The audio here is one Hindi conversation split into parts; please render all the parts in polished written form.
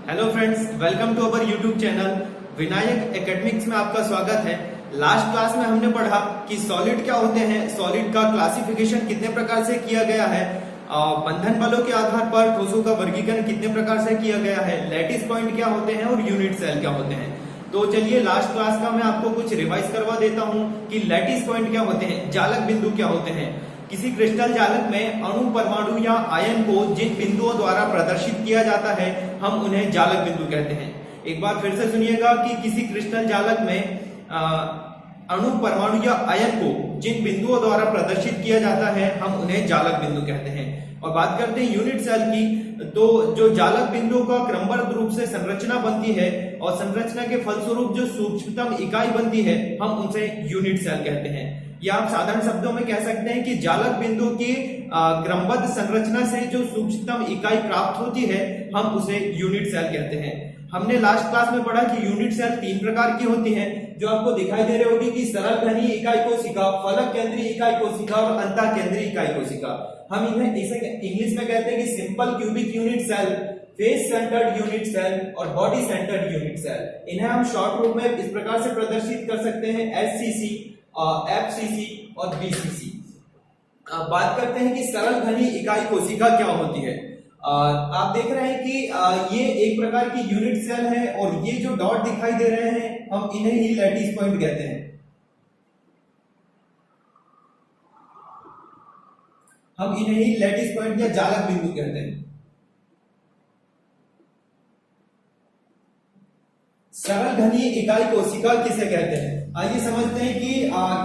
Hello friends, welcome to our YouTube channel Vinayak academics में आपका स्वागत है। लास्ट क्लास में हमने पढ़ा कि सॉलिड क्या होते हैं, सॉलिड का क्लासिफिकेशन कितने प्रकार से किया गया है, बंधन बलों के आधार पर ठोसों का वर्गीकरण कितने प्रकार से किया गया है, लैटिस पॉइंट क्या होते हैं और यूनिट सेल क्या होते हैं। तो चलिए लास्ट क्लास का मैं आपको कुछ रिवाइज करवा देता हूं कि लैटिस पॉइंट क्या होते हैं, जालक बिंदु क्या होते हैं। किसी क्रिस्टल जालक में अणु, परमाणु या आयन को जिन बिंदुओं द्वारा प्रदर्शित किया जाता है हम उन्हें जालक बिंदु कहते हैं। एक बार फिर से सुनिएगा कि किसी क्रिस्टल जालक में अणु, परमाणु या आयन को जिन बिंदुओं द्वारा प्रदर्शित किया जाता है हम उन्हें जालक बिंदु कहते हैं। और बात करते हैं यूनिट सेल की, तो जो जालक बिंदुओं का क्रमबद्ध रूप से संरचना बनती है और संरचना के फलस्वरूप जो सूक्ष्मतम इकाई बनती है हम उनसे यूनिट सेल कहते हैं। या आप साधारण शब्दों में कह सकते हैं कि जालक बिंदु की क्रमबद्ध संरचना से जो सूक्ष्मतम इकाई प्राप्त होती है हम उसे यूनिट सेल कहते हैं। हमने लास्ट क्लास में पढ़ा कि यूनिट सेल 3 प्रकार की होती हैं, जो आपको दिखाई दे रही होगी कि सरल घनीय इकाई कोशिका, फलक केंद्रीय इकाई कोशिका और अंतः केंद्रीय इकाई कोशिका। हम इन्हें इसे इंग्लिश में कहते हैं कि simple cubic unit cell, face centred unit cell और बॉडी सेंटर्ड यूनिट सेल। इन्हें हम शॉर्ट रूप में इस प्रकार से प्रदर्शित कर सकते हैं, एससीसी, एफसीसी और बीसीसी। बात करते हैं कि सरल घनीय इकाई कोशिका क्या होती है। आप देख रहे हैं कि ये एक प्रकार की यूनिट सेल है और ये जो डॉट दिखाई दे रहे हैं हम इन्हें ही लैटिस पॉइंट कहते हैं। हम इन्हें ही लैटिस पॉइंट या जालक बिंदु कहते हैं। सरल घनीय इकाई कोशिका किसे कहते हैं, आइए समझते हैं कि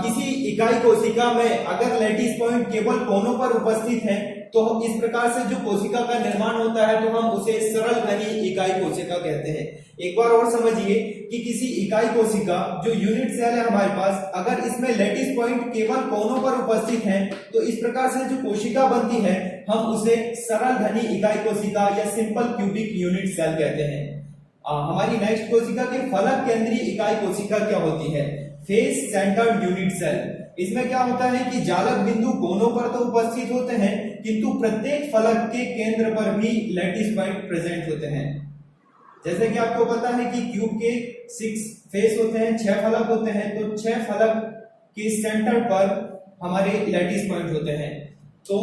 किसी इकाई कोशिका में अगर लैटिस पॉइंट केवल कोनों पर उपस्थित है तो हम इस प्रकार से जो कोशिका का निर्माण होता है तो हम उसे सरल घनीय इकाई कोशिका कहते हैं। एक बार और समझिए कि किसी इकाई कोशिका जो यूनिट सेल है हमारे पास, अगर इसमें लैटिस पॉइंट केवल कोनों पर उपस्थित है तो इस प्रकार से जो कोशिका बनती है हम उसे सरल घनीय इकाई कोशिका या सिंपल क्यूबिक यूनिट सेल कहते हैं। हमारी नेक्स्ट कोशिका के फलक केंद्रीय इकाई कोशिका क्या होती है, फेस सेंटर्ड यूनिट सेल। इसमें क्या होता है कि जालक बिंदु कोनों पर तो उपस्थित होते हैं किंतु प्रत्येक फलक के केंद्र पर भी लैटिस पॉइंट प्रेजेंट होते हैं। जैसे कि आपको पता है कि क्यूब के 6 फेस होते हैं, 6 फलक होते हैं, तो 6 फलक के सेंटर पर हमारे लैटिस पॉइंट होते हैं। तो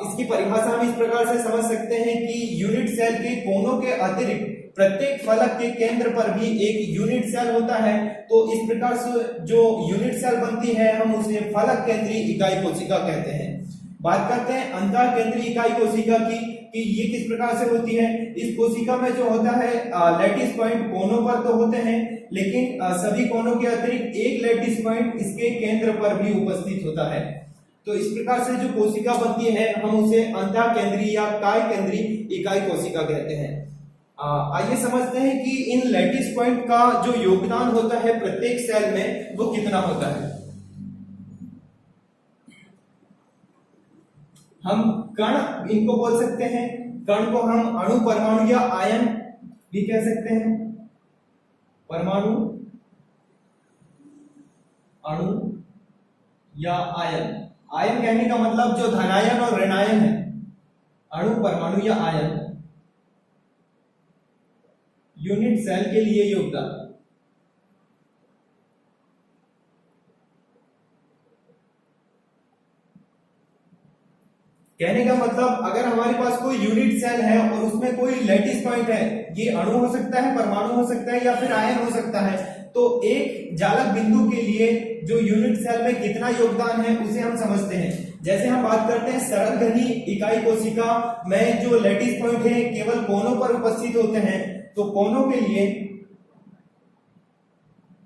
इसकी परिभाषा हम इस प्रकार से समझ सकते हैं कि यूनिट सेल के कोनों के अतिरिक्त प्रत्येक फलक के केंद्र पर भी एक यूनिट सेल होता है। तो इस प्रकार से जो यूनिट सेल बनती है हम उसे फलक केंद्रीय इकाई कोशिका कहते हैं। बात करते हैं अंतः केंद्रीय इकाई कोशिका की कि ये किस प्रकार से होती है। इस कोशिका में जो होता है लैटिस पॉइंट कोनों पर तो होते हैं लेकिन सभी कोनों के अतिरिक्त एक लैटिस पॉइंट इसके केंद्र पर भी उपस्थित होता है। तो इस प्रकार से जो कोशिका बनती है हम उसे अंतः केंद्रीय या काय केंद्रीय इकाई कोशिका कहते हैं। आइए समझते हैं कि इन लैटिस पॉइंट का जो योगदान होता है प्रत्येक सेल में वो कितना होता है। हम कण इनको बोल सकते हैं, कण को हम अणु, परमाणु या आयन भी कह सकते हैं। परमाणु, अणु या आयन। आयन कहने का मतलब जो धनायन और ऋणायन है, अणु, परमाणु या आयन। यूनिट सेल के लिए योगदान। कहने का मतलब अगर हमारे पास कोई यूनिट सेल है और उसमें कोई लैटिस पॉइंट है, ये अणु हो सकता है, परमाणु हो सकता है या फिर आयन हो सकता है, तो एक जालक बिंदु के लिए जो यूनिट सेल में कितना योगदान है उसे हम समझते हैं। जैसे हम बात करते हैं सरल घनीय इकाई कोशिका में जो लैटिस पॉइंट है केवल कोनों पर उपस्थित होते हैं, तो कोनों के लिए,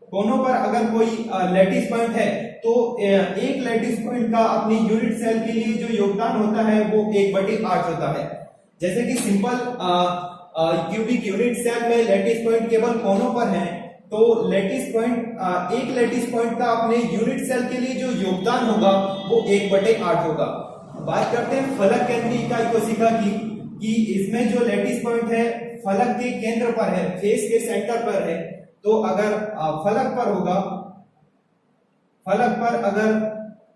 कोनों पर अगर कोई लैटिस पॉइंट है तो एक लैटिस पॉइंट का अपनी यूनिट सेल के लिए जो योगदान होता है वो 1/8 होता है। जैसे कि सिंपल क्यूबिक यूनिट सेल में लैटिस पॉइंट केवल कोनों पर है तो लैटिस पॉइंट, एक लैटिस पॉइंट का अपने यूनिट सेल के लिए जो योगदान होगा वो 1/8 होगा। बात करते हैं फलक केंद्रीय इकाई कोशिका की कि इसमें जो लैटिस पॉइंट है फलक के केंद्र पर है, फेस के सेंटर पर है। तो अगर फलक पर होगा, फलक पर अगर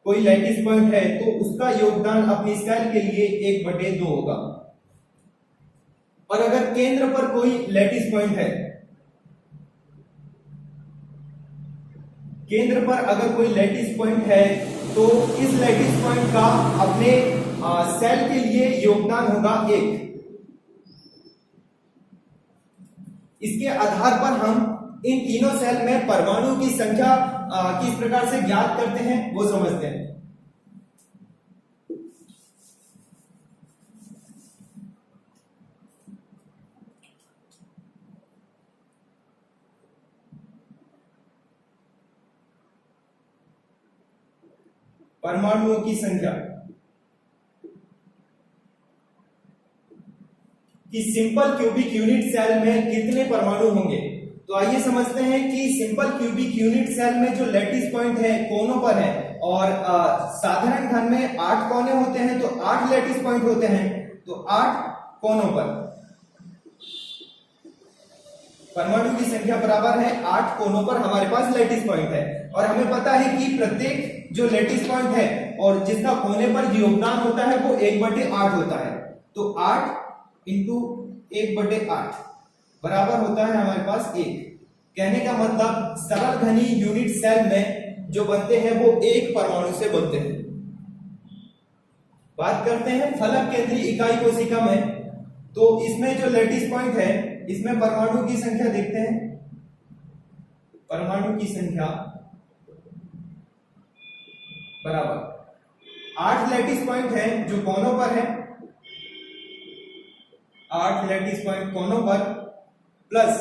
कोई लैटिस पॉइंट है तो उसका योगदान अपनी सेल के लिए 1/2 होगा। और अगर केंद्र पर कोई लैटिस पॉइंट है, केंद्र पर अगर कोई लैटिस पॉइंट है तो इस लैटिस पॉइंट का अपने सेल के लिए योगदान होगा 1। इसके आधार पर हम इन तीनों सेल में परमाणु की संख्या किस प्रकार से ज्ञात करते हैं वो समझते हैं। परमाणुओं की संख्या कि सिंपल क्यूबिक यूनिट सेल में कितने परमाणु होंगे। तो आइए समझते हैं कि सिंपल क्यूबिक यूनिट सेल में जो लैटिस पॉइंट है कोनों पर है और साधारण घन में 8 कोने होते हैं, तो 8 लैटिस पॉइंट होते हैं, तो 8 कोनों पर परमाणु की संख्या बराबर है 8 कोनों पर हमारे पास लैटिस पॉइंट है। और हमें पता है कि प्रत्येक जो लैटिस पॉइंट है और जिसका कोने पर योगदान होता है वो 1/8 होता है। तो 8 इंटू 1/8 बराबर होता है हमारे पास 1। कहने का मतलब सरल घनी यूनिट सेल में जो बनते हैं वो 1 परमाणु से बनते हैं। बात करते हैं फलक केंद्रीय इकाई कोशिका में, तो इसमें जो लैटिस पॉइंट है इसमें परमाणु की संख्या देखते हैं। परमाणु की संख्या बराबर 8 लैटिस पॉइंट है जो कोनों पर है, 8 लैटिस पॉइंट कोनों पर प्लस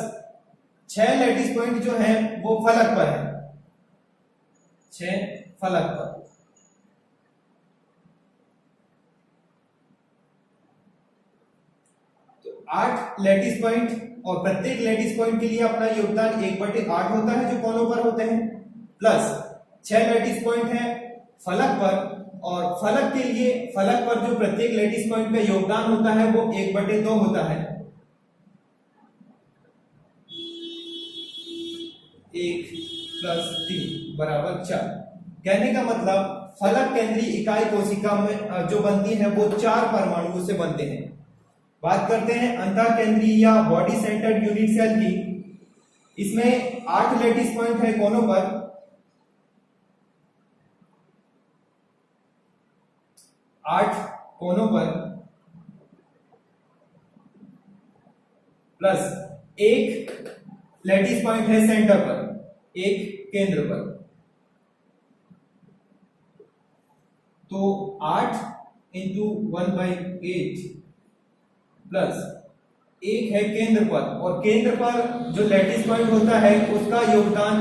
6 लैटिस पॉइंट जो है वो फलक पर है, 6 फलक पर। तो 8 लैटिस पॉइंट और प्रत्येक लैटिस पॉइंट के लिए अपना योगदान 1/8 होता है जो कोनों पर होते हैं, प्लस 6 लैटिस पॉइंट है फलक पर, और फलक के लिए फलक पर जो प्रत्येक लैटिस पॉइंट का योगदान होता है वो 1/2 होता है। 1 + 3 बराबर 4। कहने का मतलब फलक केंद्रीय इकाई कोशिका में जो बनती है वो 4 परमाणुओं से बनते हैं। बात करते हैं अंतः केंद्रीय या बॉडी सेंटर्ड यूनिट सेल की। इसमें 8 लैटिस पॉइंट है कोनों पर, 8 कोनों पर प्लस 1 लैटिस पॉइंट है सेंटर पर, 1 केंद्र पर। तो 8 इंटू 1/8 प्लस 1 है केंद्र पर, और केंद्र पर जो लैटिस पॉइंट होता है उसका योगदान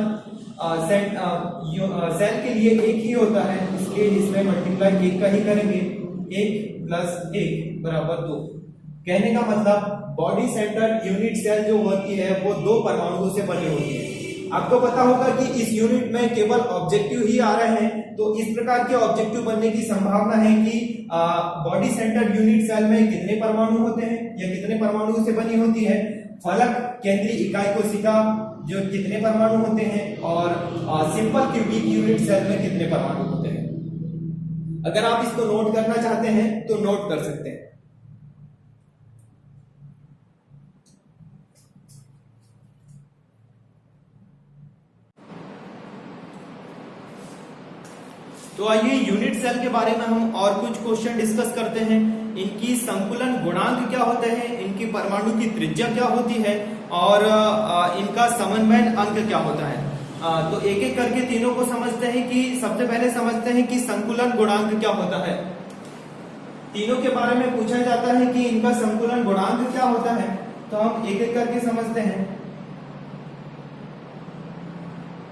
सेल के लिए 1 ही होता है, इसलिए इसमें मल्टीप्लाई 1 का ही करेंगे। 1 + 1 बराबर 2। कहने का मतलब बॉडी सेंटर यूनिट सेल जो होती है वो 2 परमाणुओं से बनी होती है। आपको पता होगा कि इस यूनिट में केवल ऑब्जेक्टिव ही आ रहे हैं, तो इस प्रकार के ऑब्जेक्टिव बनने की संभावना है कि बॉडी सेंटर यूनिट सेल में कितने परमाणु होते हैं या कितने परमाणुओं से बनी होती है, फलक केंद्रीय इकाई कोशिका जो कितने परमाणु होते हैं, और सिंपल क्यूबिक यूनिट सेल में कितने परमाणु होते हैं। अगर आप इसको नोट करना चाहते हैं तो नोट कर सकते हैं। तो आइए यूनिट सेल के बारे में हम और कुछ क्वेश्चन डिस्कस करते हैं। इनकी संकुलन गुणांक क्या होते हैं, इनकी परमाणु की त्रिज्या क्या होती है, और इनका समन्वयन अंक क्या होता है। तो एक एक करके तीनों को समझते हैं। कि सबसे पहले समझते हैं कि संकुलन गुणांक क्या होता है। तीनों के बारे में पूछा जाता है कि इनका संकुलन गुणांक क्या होता है, तो हम एक एक करके समझते हैं।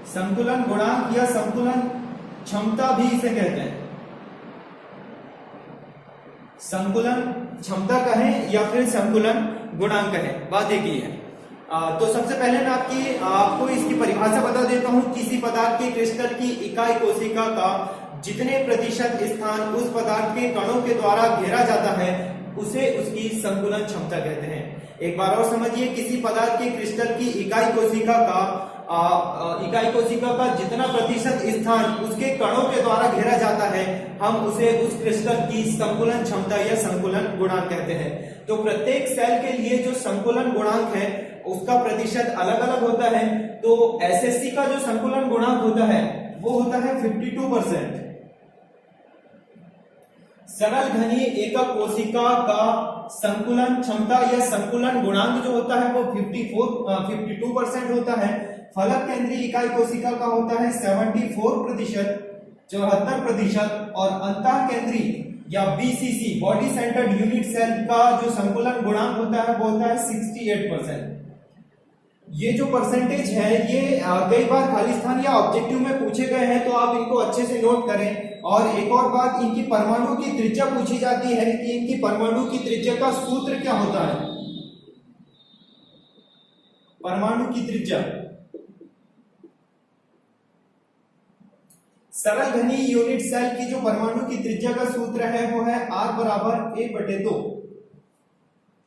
संकुलन गुणांक या संकुलन क्षमता भी इसे कहते हैं। संकुलन क्षमता कहें या फिर संकुलन गुणांक कहें, बात एक ही है। तो सबसे पहले मैं आपको इसकी परिभाषा बता देता हूं। किसी पदार्थ के क्रिस्टल की इकाई कोशिका का जितने प्रतिशत स्थान उस पदार्थ के कणों के द्वारा घेरा जाता है उसे उसकी संकुलन क्षमता कहते हैं। एक बार और समझिए, किसी पदार्थ के क्रिस्टल की इकाई कोशिका का जितना प्रतिशत स्थान उसके कणों के द्वारा घेरा जाता है हम उसे उस क्रिस्टल की संकुलन क्षमता या संकुलन गुणांक कहते हैं। तो प्रत्येक सेल के लिए जो संकुलन गुणांक है उसका प्रतिशत अलग अलग होता है। तो एसएससी का जो संकुलन गुणांक होता है वो होता है 52%। सरल घनीय एकक कोशिका का संकुलन क्षमता या संकुलन गुणांक जो होता है वो 52% होता है। फलक केंद्रीय इकाई कोशिका का होता है 74%, 74%, और अंतः केंद्रीय या BCC body centred unit cell का जो संकुलन गुणांक होता है वो होता है 68%। ये जो परसेंटेज है ये कई बार खालिस्तान या ऑब्जेक्टिव में पूछे गए हैं, तो आप इनको अच्छे से नोट करें। और एक और बात, इनकी परमाणु की त्रिज्या पूछी जाती है कि इनकी परमाणु की त्रिज्या का सूत्र क्या होता है। परमाणु की त्रिज्या, सरल घनीय यूनिट सेल की जो परमाणु की त्रिज्या का सूत्र है वो है R बराबर A/2,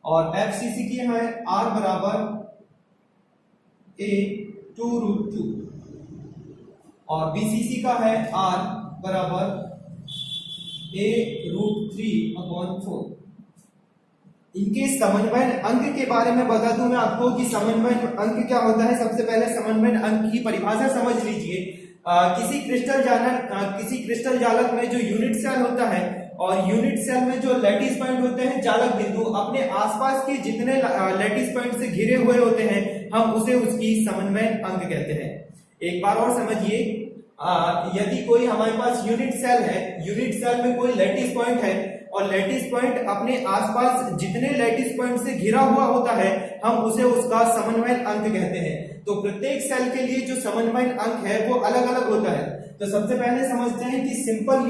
और एफसीसी की है R बराबर A/√2, और बीसीसी का है R बराबर A√3/4। इनके समन्वय अंक के बारे में बता दूं मैं आपको कि समन्वय अंक क्या होता है। सबसे पहले समन्वय अंक की परिभाषा समझ लीजिए। किसी क्रिस्टल जालक में जो यूनिट सेल होता है और यूनिट सेल में जो लैटिस पॉइंट होते हैं, जालक बिंदु अपने आसपास के जितने लैटिस पॉइंट से घिरे हुए होते हैं, हम उसे उसकी समन्वय अंक कहते हैं। एक बार और समझिए, यदि कोई हमारे पास यूनिट सेल है, यूनिट सेल में कोई लैटिस पॉइंट है और लैटिस पॉइंट अपने आसपास जितने लैटिस पॉइंट से घिरा हुआ होता है, हम उसे उसका समन्वय अंक कहते हैं। तो प्रत्येक सेल के लिए जो समन्वय अंक है वो अलग अलग होता है। तो सबसे पहले समझते हैं कि सिंपल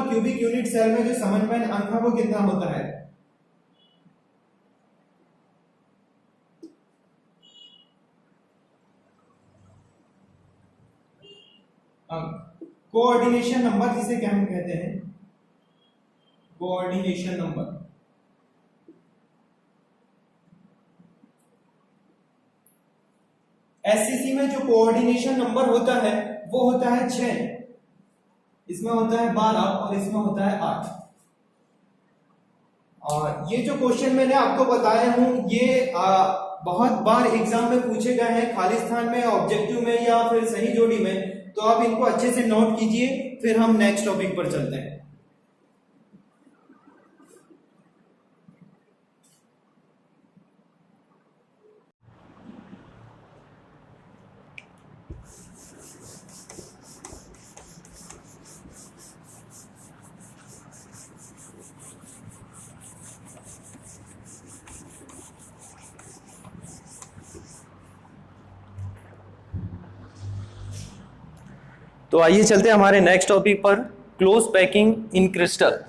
क्यूबिक यूनिट सेल में जो समन्वय अंक है वो कितना होता है। कोऑर्डिनेशन नंबर जिसे क्या हम कहते हैं, कोऑर्डिनेशन नंबर। एससीसी में जो कोऑर्डिनेशन नंबर होता है वो होता है 6, इसमें होता है 12 और इसमें होता है 8। और ये जो क्वेश्चन मैंने आपको बताया हूं ये बहुत बार एग्जाम में पूछे गए हैं, खालिस्तान में, ऑब्जेक्टिव में या फिर सही जोड़ी में। तो आप इनको अच्छे से नोट कीजिए, फिर हम नेक्स्ट टॉपिक पर चलते हैं। तो आइए चलते हैं हमारे नेक्स्ट टॉपिक पर, close packing in crystal.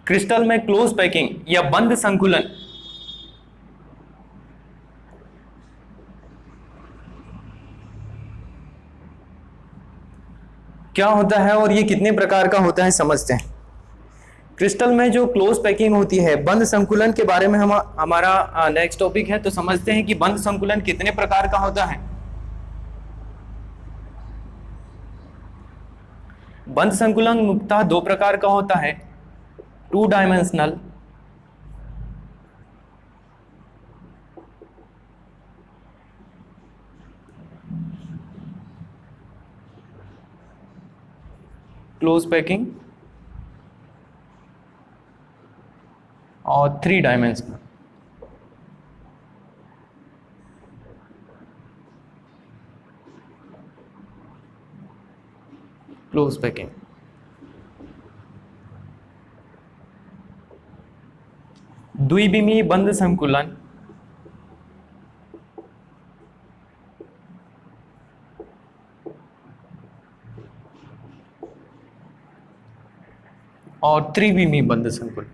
Crystal में क्लोज पैकिंग या बंद संकुलन क्या होता है और ये कितने प्रकार का होता है समझते हैं। क्रिस्टल में जो क्लोज पैकिंग होती है, बंद संकुलन के बारे में हमारा नेक्स्ट टॉपिक है। तो समझते हैं कि बंद संकुलन कितने प्रकार का होता है। बंद संकुलन मुख्यतः 2 प्रकार का होता है, 2 डायमेंशनल क्लोज पैकिंग और 3 डायमेंशनल क्लोज पैकिंग। द्विविमीय बंद संकुलन और त्रिविमीय बंद संकुलन।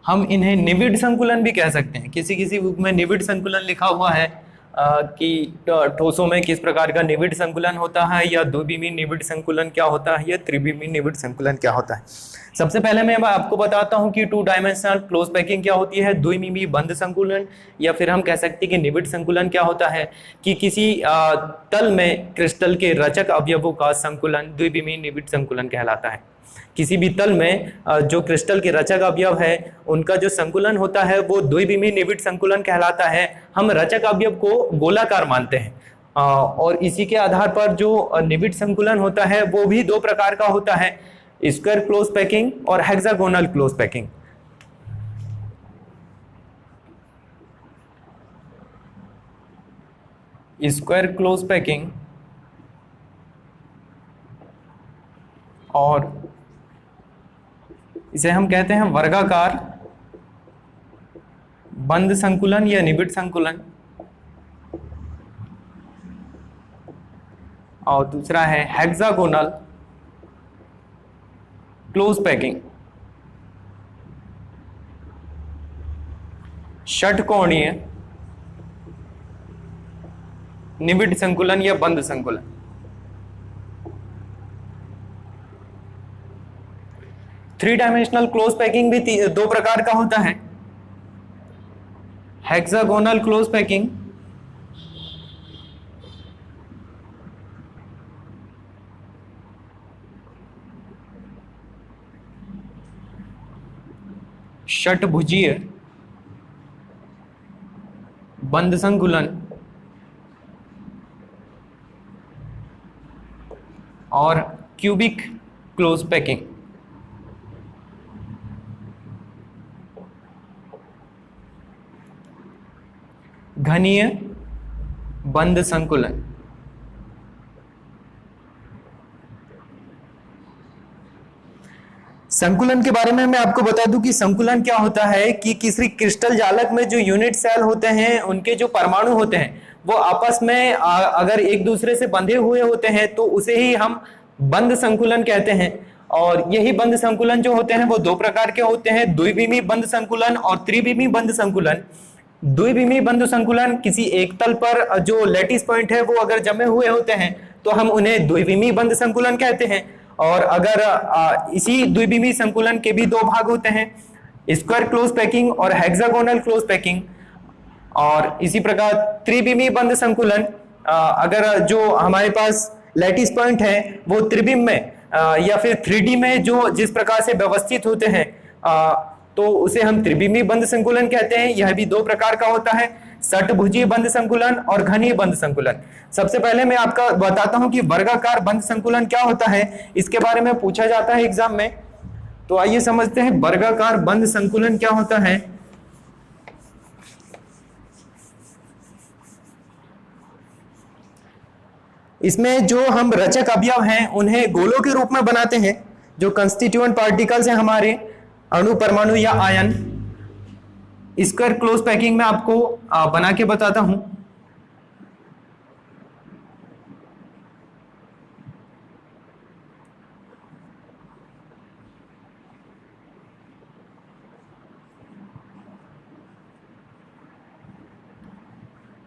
हम इन्हें निविड संकुलन भी कह सकते हैं। किसी किसी बुक में निविड संकुलन लिखा हुआ है कि ठोसों में किस प्रकार का निविड़ संकुलन होता है, या द्विविमीय निविड़ संकुलन क्या होता है, या त्रिविमीय निविड़ संकुलन क्या होता है। सबसे पहले मैं आपको बताता हूं कि 2 डायमेंशनल क्लोज पैकिंग क्या होती है, द्विविमीय बंद संकुलन, या फिर हम कह सकते हैं कि निविड़ संकुलन क्या होता है, कि किसी तल में क्रिस्टल के रचक अवयवों का संकुलन द्विविमीय निविड़ संकुलन कहलाता है। किसी भी तल में जो क्रिस्टल के रचक अवयव है उनका जो संकुलन होता है वो द्विविमीय निविड़ संकुलन कहलाता है। हम रचक अवयव को गोलाकार मानते हैं, और इसी के आधार पर जो निविड़ संकुलन होता है वो भी 2 प्रकार का होता है, स्क्वायर क्लोज पैकिंग और hexagonal close packing. Square close packing और इसे हम कहते हैं वर्गाकार बंद संकुलन या निबिड़ संकुलन, और दूसरा है हेक्सागोनल क्लोज पैकिंग, षटकोणीय निबिड़ संकुलन या बंद संकुलन। थ्री डायमेंशनल क्लोज पैकिंग भी 2 प्रकार का होता है, हेक्सागोनल क्लोज पैकिंग षटभुजीय बंद संकुलन और क्यूबिक क्लोज पैकिंग। घनीय बंद संकुलन। संकुलन के बारे में मैं आपको बता दूं कि संकुलन क्या होता है, कि किसी क्रिस्टल जालक में जो यूनिट सेल होते हैं उनके जो परमाणु होते हैं वो आपस में अगर एक दूसरे से बंधे हुए होते हैं तो उसे ही हम बंद संकुलन कहते हैं। और यही बंद संकुलन जो होते हैं वो 2 प्रकार के होते हैं, द्विविमीय बंद संकुलन और त्रिविमीय बंद संकुलन। द्विविमीय बंद संकुलन किसी एक तल पर जो लैटिस पॉइंट है वो अगर जमे हुए होते हैं तो हम उन्हें द्विविमीय बंद संकुलन कहते हैं। और अगर इसी द्विविमीय संकुलन के भी 2 भाग होते हैं, स्क्वायर क्लोज पैकिंग और हेक्सागोनल क्लोज पैकिंग। और इसी प्रकार त्रिविमीय बंद संकुलन, अगर जो हमारे पास लैटिस पॉइंट है वो त्रिविम में या फिर 3D में जो जिस प्रकार से व्यवस्थित होते हैं तो उसे हम त्रिविमीय बंद संकुलन कहते हैं। यह भी 2 प्रकार का होता है, षटभुजीय बंद संकुलन और घनीय बंद संकुलन। सबसे पहले मैं आपका बताता हूं कि वर्गाकार बंद संकुलन क्या होता है, इसके बारे में पूछा जाता है एग्जाम में। तो आइए समझते हैं वर्गाकार बंद संकुलन क्या होता है। इसमें जो हम रचक अवयव हैं उन्हें गोलों के रूप में बनाते हैं। जो कंस्टिट्यूएंट पार्टिकल्स हैं हमारे अणु, परमाणु या आयन, स्क्वायर क्लोज पैकिंग में आपको बना के बताता हूं।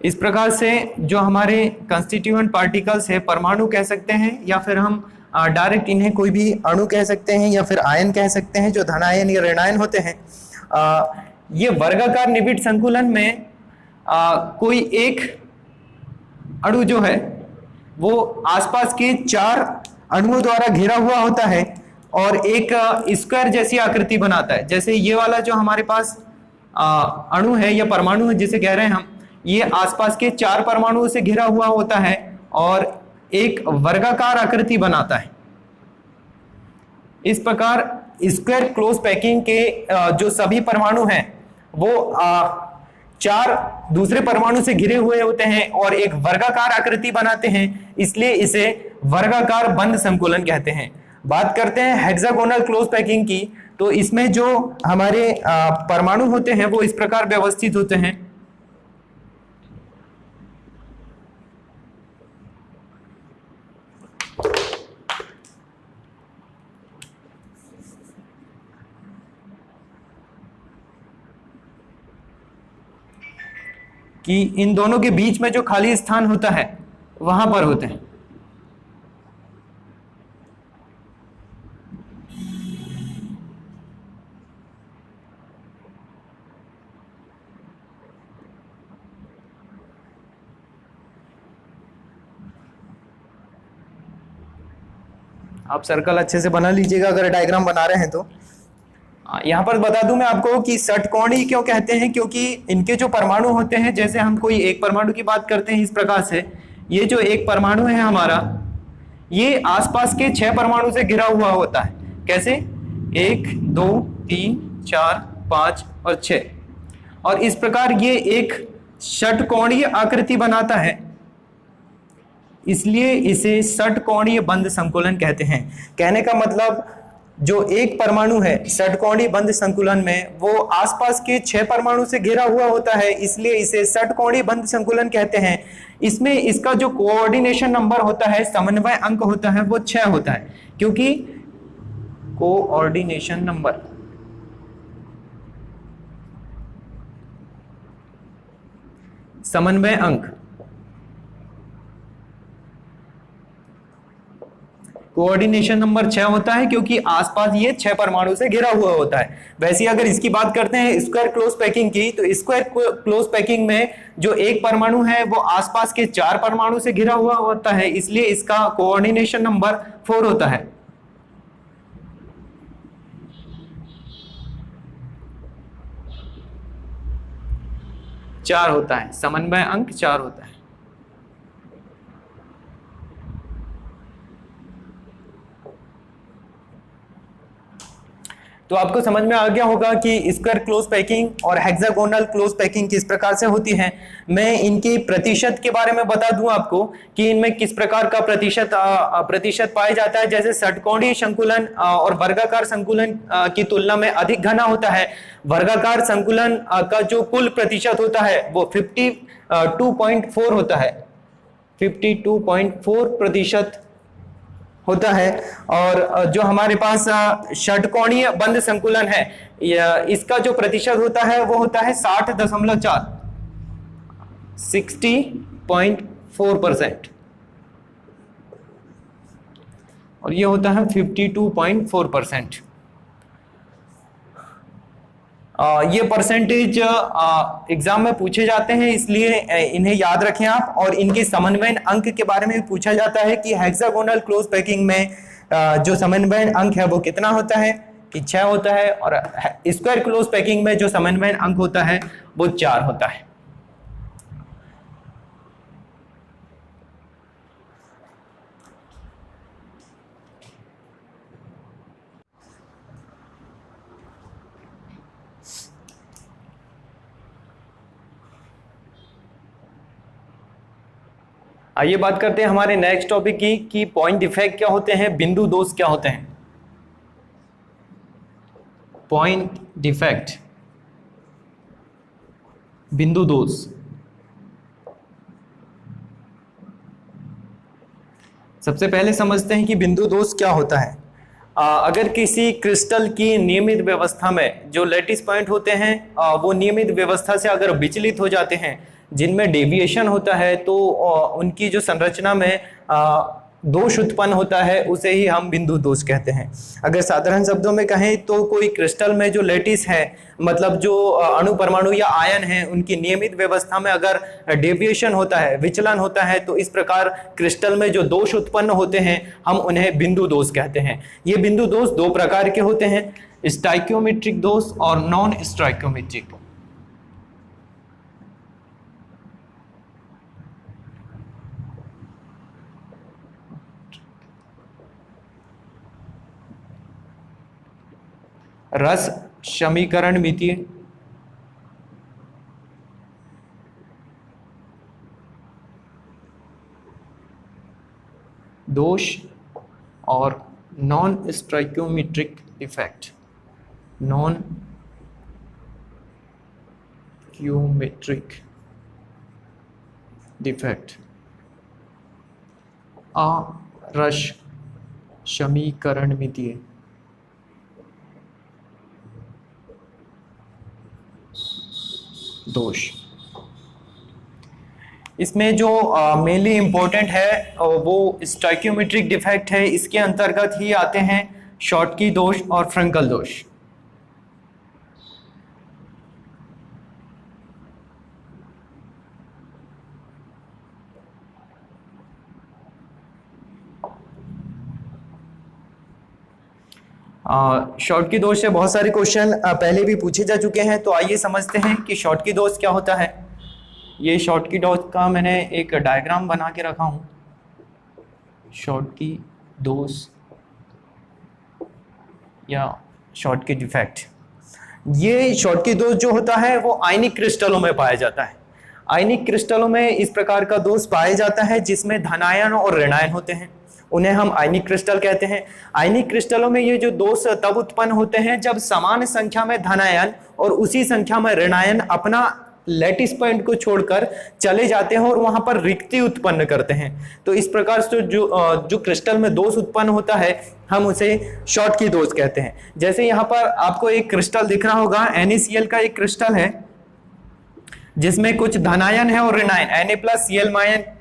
इस प्रकार से जो हमारे कंस्टिट्यूएंट पार्टिकल्स है, परमाणु कह सकते हैं या फिर हम डायरेक्ट इन्हें कोई भी अणु कह सकते हैं या फिर आयन कह सकते हैं, जो धनायन या ऋणायन होते हैं। ये वर्गाकार निबिड़ संकुलन में कोई एक अणु जो है वो आसपास के 4 अणुओं द्वारा घिरा हुआ होता है और एक स्क्वायर जैसी आकृति बनाता है। जैसे ये वाला जो हमारे पास अणु है या परमाणु है जिसे कह रहे हैं हम, ये आसपास के 4 परमाणुओं से घिरा हुआ होता है और एक वर्गाकार आकृति बनाता है। इस प्रकार स्क्वायर क्लोज पैकिंग के जो सभी परमाणु हैं वो 4 दूसरे परमाणु से घिरे हुए होते हैं और एक वर्गाकार आकृति बनाते हैं, इसलिए इसे वर्गाकार बंद संकुलन कहते हैं। बात करते हैं हेक्सागोनल क्लोज पैकिंग की, तो इसमें जो हमारे परमाणु होते हैं वो इस प्रकार व्यवस्थित होते हैं। कि इन दोनों के बीच में जो खाली स्थान होता है वहां पर होते हैं। आप सर्कल अच्छे से बना लीजिएगा अगर डायग्राम बना रहे हैं तो। यहां पर बता दूं मैं आपको कि षटकोणीय क्यों कहते हैं, क्योंकि इनके जो परमाणु होते हैं, जैसे हम कोई एक परमाणु की बात करते हैं इस प्रकार से, ये जो एक परमाणु है हमारा, ये आसपास के 6 परमाणु से घिरा हुआ होता है। कैसे? 1 2 3 4 5 और 6, और इस प्रकार ये एक षटकोणीय आकृति बनाता है, इसलिए इसे षटकोणीय बंध संकुलन कहते हैं। कहने का मतलब जो एक परमाणु है षटकोणीय बंध संकुलन में, वो आसपास के 6 परमाणु से घिरा हुआ होता है, इसलिए इसे षटकोणीय बंध संकुलन कहते हैं। इसमें इसका जो कोऑर्डिनेशन नंबर होता है, समन्वय अंक होता है, वो 6 होता है, क्योंकि कोऑर्डिनेशन नंबर समन्वय अंक कोऑर्डिनेशन नंबर 6 होता है, क्योंकि आसपास ये 6 परमाणु से घिरा हुआ होता है। वैसे अगर इसकी बात करते हैं स्क्वायर क्लोज पैकिंग की, तो स्क्वायर क्लोज पैकिंग में जो एक परमाणु है वो आसपास के 4 परमाणु से घिरा हुआ होता है, इसलिए इसका कोऑर्डिनेशन नंबर 4 होता है। चार होता है, समन्वय अंक 4 होता है। तो आपको समझ में आ गया होगा कि स्क्वायर क्लोज पैकिंग और हेक्सागोनल क्लोज पैकिंग किस प्रकार से होती है। मैं इनकी प्रतिशत के बारे में बता दूं आपको कि इनमें किस प्रकार का प्रतिशत पाया जाता है। जैसे षटकोणीय संकुलन और वर्गाकार संकुलन की तुलना में अधिक घना होता है। वर्गाकार संकुलन का जो कुल प्रतिशत होता है वो 52.4 होता है, 52.4% होता है। और जो हमारे पास षटकोणीय बंध संकुलन है, इसका जो प्रतिशत होता है वो होता है 60.4, 60.4%, और ये होता है 52.4%। ये परसेंटेज एग्जाम में पूछे जाते हैं, इसलिए इन्हें याद रखें आप। और इनके समन्वय अंक के बारे में भी पूछा जाता है कि हेक्सागोनल क्लोज पैकिंग में जो समन्वय अंक है वो कितना होता है, कि 6 होता है, और स्क्वायर क्लोज पैकिंग में जो समन्वय अंक होता है वो 4 होता है। आइए बात करते हैं हमारे नेक्स्ट टॉपिक की कि पॉइंट डिफेक्ट क्या होते हैं, बिंदु दोष क्या होते हैं। पॉइंट डिफेक्ट, बिंदु दोष। सबसे पहले समझते हैं कि बिंदु दोष क्या होता है। अगर किसी क्रिस्टल की नियमित व्यवस्था में जो लैटिस पॉइंट होते हैं वो नियमित व्यवस्था से अगर विचलित हो जाते हैं, जिनमें डेविएशन होता है, तो उनकी जो संरचना में दोष उत्पन्न होता है, उसे ही हम बिंदु दोष कहते हैं। अगर साधारण शब्दों में कहें तो कोई क्रिस्टल में जो लैटिस है, मतलब जो अणु परमाणु या आयन है, उनकी नियमित व्यवस्था में अगर डेविएशन होता है, विचलन होता है, तो इस प्रकार क्रिस्टल में जो दोष उत्पन्न होते हैं हम उन्हें बिंदु दोष कहते हैं। ये बिंदु दोष 2 प्रकार के होते हैं, स्टाइक्योमेट्रिक दोष और नॉन स्टाइक्योमेट्रिक। रस समीकरण मितीय दोष और non stoichiometric effect, non stoichiometric defect. रस समीकरण मितीय दोष। इसमें जो मेनली इम्पोर्टेंट है वो स्टोइकियोमेट्रिक डिफेक्ट है। इसके अंतर्गत ही आते हैं शॉर्टकी दोष और फ्रंकल दोष। शॉर्टकी दोष से बहुत सारे क्वेश्चन पहले भी पूछे जा चुके हैं, तो आइए समझते हैं कि शॉर्टकी दोष क्या होता है। ये शॉर्टकी दोष का मैंने एक डायग्राम बना के रखा हूँ। शॉर्टकी दोष या शॉर्टकी डिफेक्ट, ये शॉर्टकी दोष जो होता है वो आयनिक क्रिस्टलों में पाया जाता है। आयनिक क्रिस्टलों में इस प्रकार का दोष पाया जाता है जिसमें धनायन और ऋणायन होते हैं, उन्हें हम आयनिक क्रिस्टल कहते हैं। आयनिक क्रिस्टलों में ये जो दोष तब उत्पन्न होते हैं जब समान संख्या में धनायन और उसी संख्या में ऋणायन अपना लैटिस पॉइंट को छोड़कर चले जाते हैं और वहां पर रिक्ति उत्पन्न करते हैं। तो इस प्रकार से जो क्रिस्टल में दोष उत्पन्न होता है हम उसे शॉर्टकी दोष कहते हैं। जैसे यहाँ पर आपको एक क्रिस्टल दिख रहा होगा, NaCl का एक क्रिस्टल है जिसमें कुछ धनायन है और ऋणायन, Na+Cl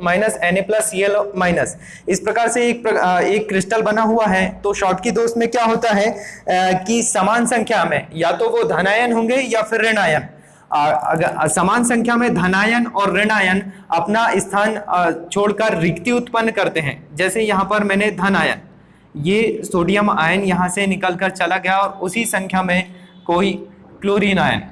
माइनस Na+Cl माइनस, इस प्रकार से एक क्रिस्टल बना हुआ है। तो शॉर्टकी दोष में क्या होता है कि समान संख्या में या तो वो धनायन होंगे या फिर ऋणायन। अगर समान संख्या में धनायन और ऋणायन अपना स्थान छोड़कर रिक्ति उत्पन्न करते हैं। जैसे यहाँ पर मैंने धनायन, ये सोडियम आयन यहाँ से निकलकर चला गया और उसी संख्या में कोई क्लोरीन आयन,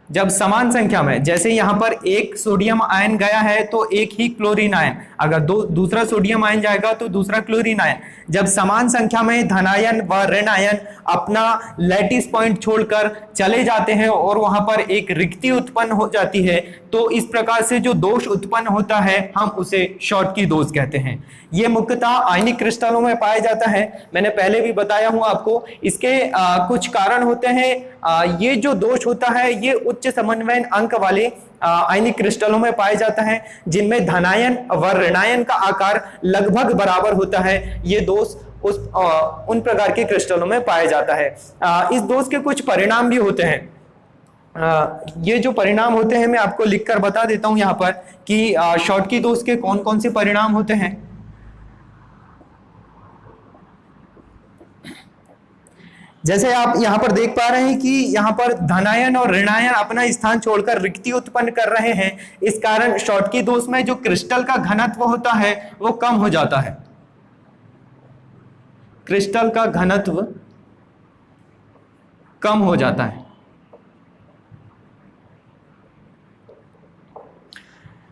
जब समान संख्या में, जैसे यहाँ पर एक सोडियम आयन गया है तो एक ही क्लोरीन आयन, अगर दूसरा सोडियम आयन जाएगा तो दूसरा क्लोरीन आयन, जब समान संख्या में धनायन व ऋणायन अपना लैटिस पॉइंट छोड़कर चले जाते हैं और वहां पर एक रिक्ति उत्पन्न हो जाती है, तो इस प्रकार से जो दोष उत्पन्न होता है हम उसे शॉर्टकी दोष कहते हैं। ये मुख्यतः आयनिक क्रिस्टलों में पाया जाता है। मैंने पहले भी बताया हूं आपको, इसके कुछ कारण होते हैं। ये जो दोष होता है ये उच्च समन्वयन अंक वाले आयनिक क्रिस्टलों में पाया जाता है जिनमें धनायन व ऋणायन का आकार लगभग बराबर होता है। ये दोष उन प्रकार के क्रिस्टलों में पाया जाता है। इस दोष के कुछ परिणाम भी होते हैं। ये जो परिणाम होते हैं मैं आपको लिखकर बता देता हूं यहाँ पर कि शॉर्टकी दोष के कौन कौन से परिणाम होते हैं। जैसे आप यहाँ पर देख पा रहे हैं कि यहाँ पर धनायन और ऋणायन अपना स्थान छोड़कर रिक्ति उत्पन्न कर रहे हैं। इस कारण शॉर्टकी दोष में जो क्रिस्टल का घनत्व होता है वो कम हो जाता है। क्रिस्टल का घनत्व कम हो जाता है।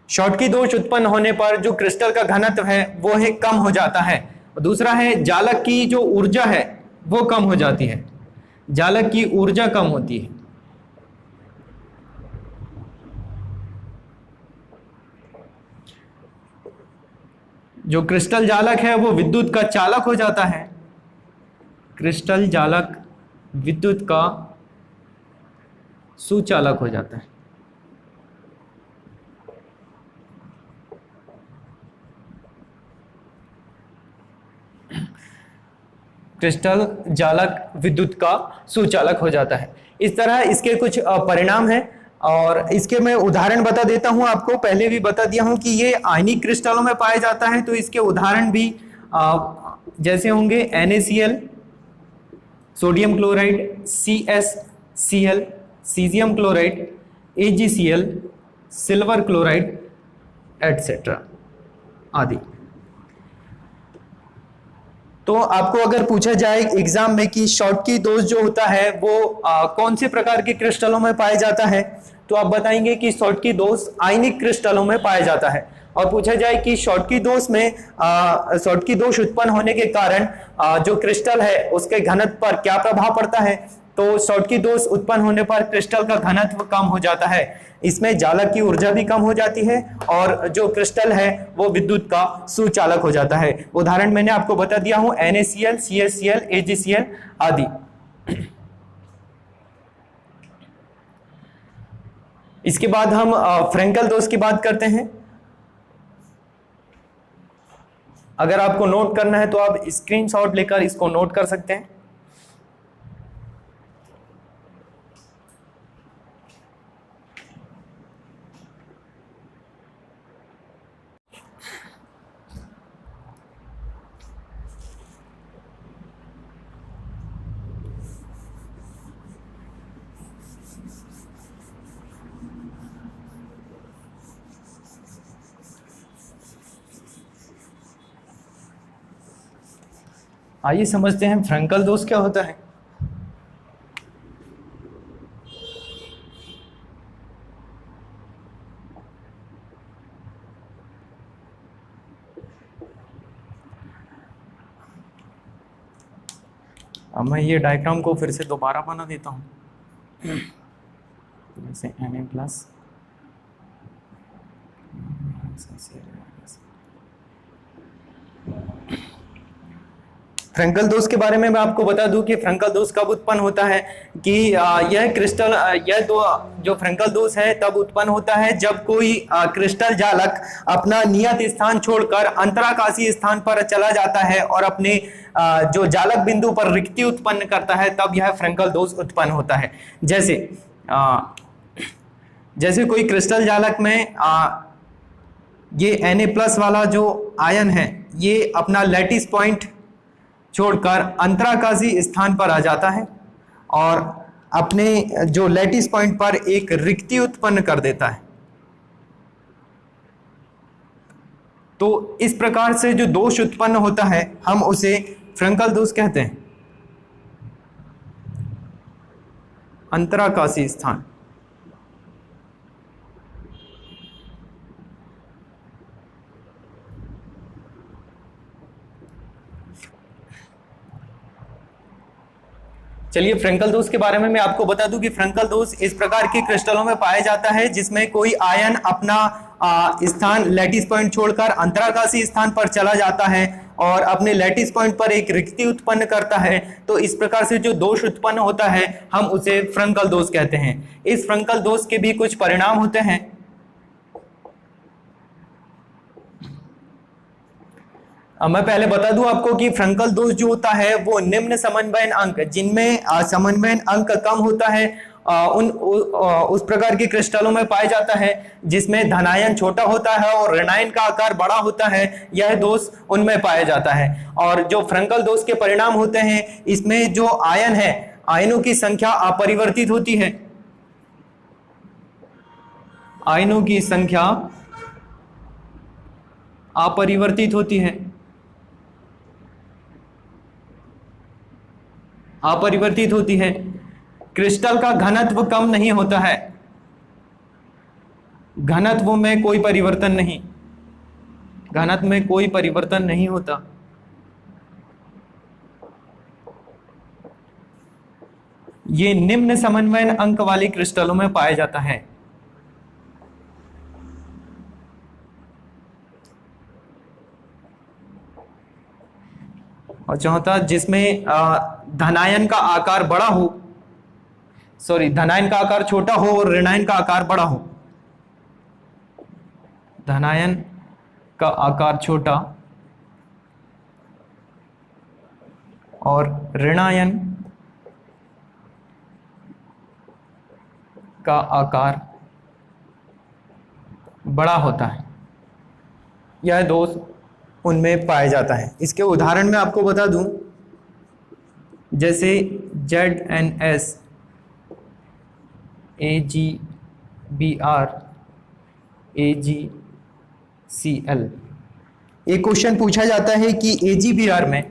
शॉर्टकी दोष उत्पन्न होने पर जो क्रिस्टल का घनत्व है वो है कम हो जाता है। दूसरा है जालक की जो ऊर्जा है वो कम हो जाती है। जालक की ऊर्जा कम होती है। जो क्रिस्टल जालक है वो विद्युत का चालक हो जाता है। क्रिस्टल जालक विद्युत का सुचालक हो जाता है। क्रिस्टल जालक विद्युत का सुचालक हो जाता है। इस तरह इसके कुछ परिणाम हैं और इसके मैं उदाहरण बता देता हूं आपको। पहले भी बता दिया हूं कि ये आयनिक क्रिस्टलों में पाया जाता है, तो इसके उदाहरण भी जैसे होंगे NaCl, sodium chloride, CsCl, caesium chloride, AgCl, silver chloride etcetera आदि। तो आपको अगर पूछा जाए एग्जाम में कि शॉर्टकी दोष जो होता है वो कौन से प्रकार के क्रिस्टलों में पाया जाता है, तो आप बताएंगे कि शॉर्टकी दोष आयनिक क्रिस्टलों में पाया जाता है। और पूछा जाए कि शॉर्टकी दोष में शॉर्टकी दोष उत्पन्न होने के कारण जो क्रिस्टल है उसके घनत्व पर क्या प्रभाव पड़ता है, तो शॉर्टकी दोष उत्पन्न होने पर क्रिस्टल का घनत्व कम हो जाता है। इसमें जालक की ऊर्जा भी कम हो जाती है और जो क्रिस्टल है वो विद्युत का सुचालक हो जाता है। उदाहरण मैंने आपको बता दिया हूं NaCl, CsCl, AgCl आदि। इसके बाद हम फ्रेंकल दोष की बात करते हैं। अगर आपको नोट करना है तो आप स्क्रीनशॉट लेकर इसको नोट कर सकते हैं। आइए समझते हैं फ्रैंकल दोष क्या होता है। अब मैं ये डायग्राम को फिर से दोबारा बना देता हूँ, जैसे Na प्लस फ्रैंकल दोष के बारे में मैं आपको बता दूं कि फ्रैंकल दोष कब उत्पन्न होता है कि यह जो फ्रैंकल दोष है तब उत्पन्न होता है जब कोई क्रिस्टल जालक अपना नियत स्थान छोड़कर अंतराकाशीय स्थान पर चला जाता है और अपने जो जालक बिंदु पर रिक्ति उत्पन्न करता है, तब यह फ्रैंकल दोष उत्पन्न होता है। जैसे कोई क्रिस्टल जालक में ये Na+ वाला जो आयन है ये अपना लैटिस पॉइंट छोड़कर अंतराकाशीय स्थान पर आ जाता है और अपने जो लैटिस पॉइंट पर एक रिक्ति उत्पन्न कर देता है। तो इस प्रकार से जो दोष उत्पन्न होता है हम उसे फ्रैंकल दोष कहते हैं। अंतराकाशीय स्थान, चलिए फ्रैंकल दोष के बारे में मैं आपको बता दूं कि फ्रैंकल दोष इस प्रकार के क्रिस्टलों में पाया जाता है जिसमें कोई आयन अपना स्थान लैटिस पॉइंट छोड़कर अंतराकाशीय स्थान पर चला जाता है और अपने लैटिस पॉइंट पर एक रिक्ति उत्पन्न करता है। तो इस प्रकार से जो दोष उत्पन्न होता है हम उसे फ्रैंकल दोष कहते हैं। इस फ्रैंकल दोष के भी कुछ परिणाम होते हैं। अब मैं पहले बता दूं आपको कि फ्रैंकल दोष जो होता है वो निम्न समन्वयन अंक, जिनमें समन्वयन अंक कम होता है, उस प्रकार के क्रिस्टलों में पाया जाता है जिसमें धनायन छोटा होता है और ऋणायन का आकार बड़ा होता है, यह दोष उनमें पाया जाता है। और जो फ्रैंकल दोष के परिणाम होते हैं इसमें जो आयन है, आयनों की संख्या अपरिवर्तित होती है। आयनों की संख्या अपरिवर्तित होती है। अपरिवर्तित होती है। क्रिस्टल का घनत्व कम नहीं होता है, घनत्व में कोई परिवर्तन नहीं, घनत्व में कोई परिवर्तन नहीं होता। ये निम्न समन्वयन अंक वाले क्रिस्टलों में पाया जाता है। और चौथा, जिसमें धनायन का आकार बड़ा हो, धनायन का आकार छोटा हो और ऋणायन का आकार बड़ा हो। धनायन का आकार छोटा और ऋणायन का आकार बड़ा होता है, यह दोष उनमें पाया जाता है। इसके उदाहरण में आपको बता दूं, जैसे ZnS AgBr AgCl। एक क्वेश्चन पूछा जाता है कि AgBr में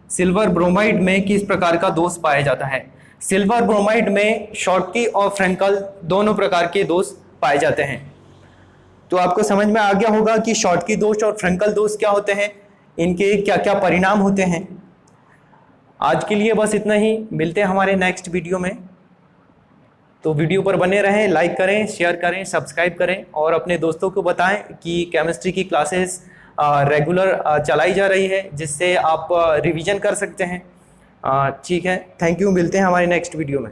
सिल्वर ब्रोमाइड में किस प्रकार का दोष पाया जाता है। सिल्वर ब्रोमाइड में शॉटकी और फ्रैंकल दोनों प्रकार के दोष पाए जाते हैं। तो आपको समझ में आ गया होगा कि शॉटकी दोष और फ्रैंकल दोष क्या होते हैं, इनके क्या क्या परिणाम होते हैं। आज के लिए बस इतना ही, मिलते हैं हमारे नेक्स्ट वीडियो में। तो वीडियो पर बने रहें, लाइक करें, शेयर करें, सब्सक्राइब करें और अपने दोस्तों को बताएं कि केमिस्ट्री की क्लासेस रेगुलर चलाई जा रही है, जिससे आप रिवीजन कर सकते हैं। ठीक है, थैंक यू, मिलते हैं हमारे नेक्स्ट वीडियो में।